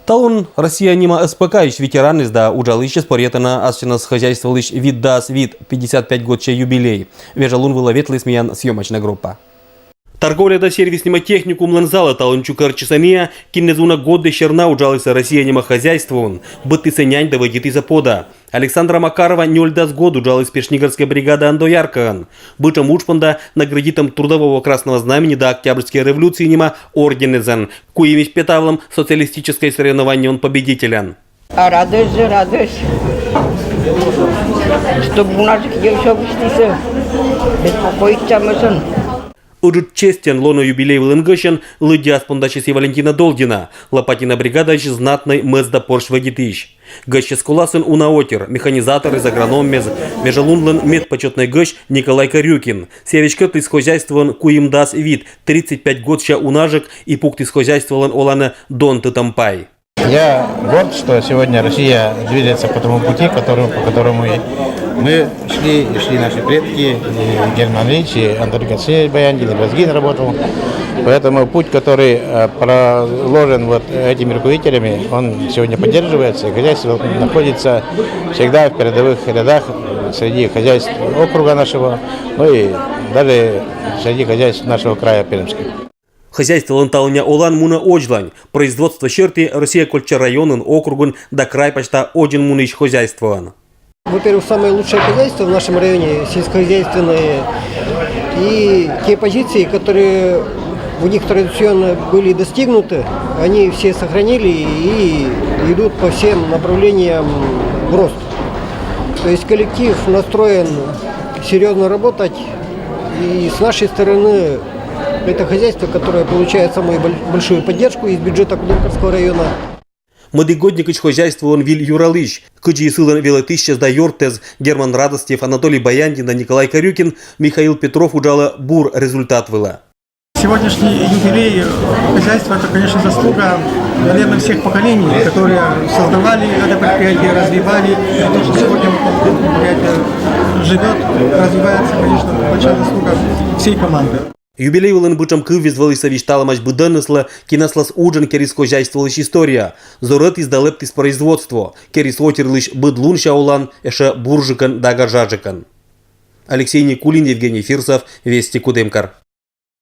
Талон Россия нима СПК ищ ветераны да уджалыще споретана асчина с хозяйства лишь вид дас вид 55 годче юбилей. Вежалун выловетлый смеян съемочная группа. Торговля да сервиснима технику мланзала талончу карчесания, кинезуна годы щерна уджалыся Россия нима хозяйствон, быты сенянь да выйдет запода. Александра Макарова нёль да сгод уджалась пешнигарская бригада Андояркан. Бычам учпанда наградитом трудового красного знамени да Октябрьской революции нима орденезен, куимись петавлом социалистическое соревнование он победителян. А радость же радость, чтобы у нас где все вышло, беспокоиться мы. Уджут честен лоно юбилей вылынгащен лыдя спондачеси Валентина Долдина, лопатина бригада ищ знатной мезда Порш ведитыш. Гащ скуласын унаотер, механизатор из агрономмез, вежалунлан медпочетный гащ Николай Корюкин, севичкет из хозяйствован куим дас вид 35 годща унажек и пукт из хозяйствован олана Дон Тытампай. Я горд, что сегодня Россия движется по тому пути, по которому мы шли наши предки, и Герман Ильич, и Антон Алексеевич Баяндин, и Бразгин работал. Поэтому путь, который проложен вот этими руководителями, он сегодня поддерживается, и хозяйство находится всегда в передовых рядах среди хозяйств округа нашего, ну и даже среди хозяйств нашего края Пермского. Хозяйство ланталня Олан муна оджлань, производство черти Россия кольча районен округун да край почта один муныч хозяйствован. Во-первых, самое лучшее хозяйство в нашем районе, сельскохозяйственные, и те позиции, которые у них традиционно были достигнуты, они все сохранили и идут по всем направлениям в рост. То есть коллектив настроен серьезно работать, и с нашей стороны это хозяйство, которое получает самую большую поддержку из бюджета Кудымкарского района. Модыгодникыч хозяйство он виль юралыч, кыджи сылан велетыща да йортез Герман Радостев, Анатолий Баяндин, Николай Корюкин, Михаил Петров уджала бур результат выла. Сегодняшний юбилей хозяйства – это, конечно, заслуга, наверное, всех поколений, которые создавали это предприятие, развивали. И то, что сегодня предприятие живет, развивается, конечно, большая заслуга всей команды. Юбилей вылын бычам кыввизвалыса вишталамач быдынысла, кинаслас уджен керис хозяйствовалыш история. Зорет издалептис производство, керис отерлыш быдлун шаулан, эше буржикан да гаржажикан. Алексей Никулин, Евгений Фирсов, Вести Кудымкар.